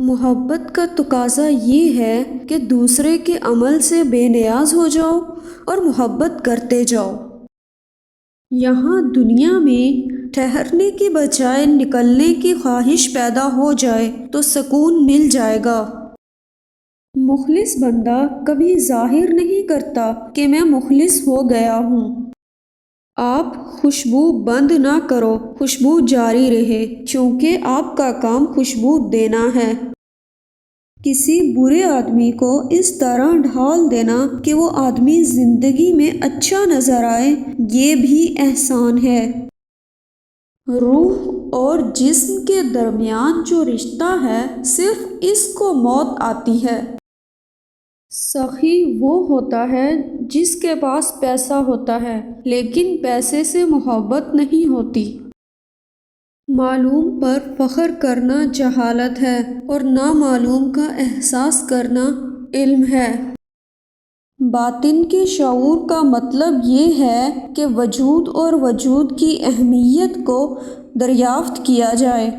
محبت کا تقاضا یہ ہے کہ دوسرے کے عمل سے بے نیاز ہو جاؤ اور محبت کرتے جاؤ۔ یہاں دنیا میں ٹھہرنے کی بجائے نکلنے کی خواہش پیدا ہو جائے تو سکون مل جائے گا۔ مخلص بندہ کبھی ظاہر نہیں کرتا کہ میں مخلص ہو گیا ہوں۔ آپ خوشبو بند نہ کرو، خوشبو جاری رہے، کیونکہ آپ کا کام خوشبو دینا ہے۔ کسی برے آدمی کو اس طرح ڈھال دینا کہ وہ آدمی زندگی میں اچھا نظر آئے، یہ بھی احسان ہے۔ روح اور جسم کے درمیان جو رشتہ ہے، صرف اس کو موت آتی ہے۔ سخی وہ ہوتا ہے جس کے پاس پیسہ ہوتا ہے لیکن پیسے سے محبت نہیں ہوتی۔ معلوم پر فخر کرنا جہالت ہے اور نامعلوم کا احساس کرنا علم ہے۔ باطن کے شعور کا مطلب یہ ہے کہ وجود اور وجود کی اہمیت کو دریافت کیا جائے۔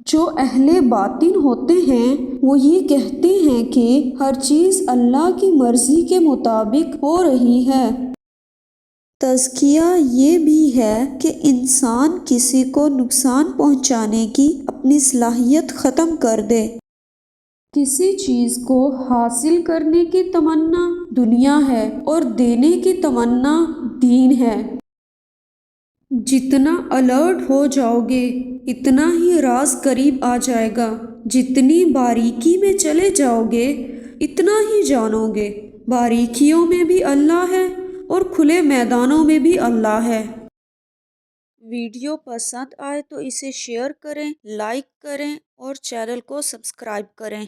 جو اہل باطن ہوتے ہیں وہ یہ کہتے ہیں کہ ہر چیز اللہ کی مرضی کے مطابق ہو رہی ہے۔ تزکیہ یہ بھی ہے کہ انسان کسی کو نقصان پہنچانے کی اپنی صلاحیت ختم کر دے۔ کسی چیز کو حاصل کرنے کی تمنا دنیا ہے اور دینے کی تمنا دین ہے۔ جتنا الرٹ ہو جاؤ گے اتنا ہی راز قریب آ جائے گا، جتنی باریکی میں چلے جاؤ گے اتنا ہی جانو گے۔ باریکیوں میں بھی اللہ ہے اور کھلے میدانوں میں بھی اللہ ہے۔ ویڈیو پسند آئے تو اسے شیئر کریں، لائک کریں اور چینل کو سبسکرائب کریں۔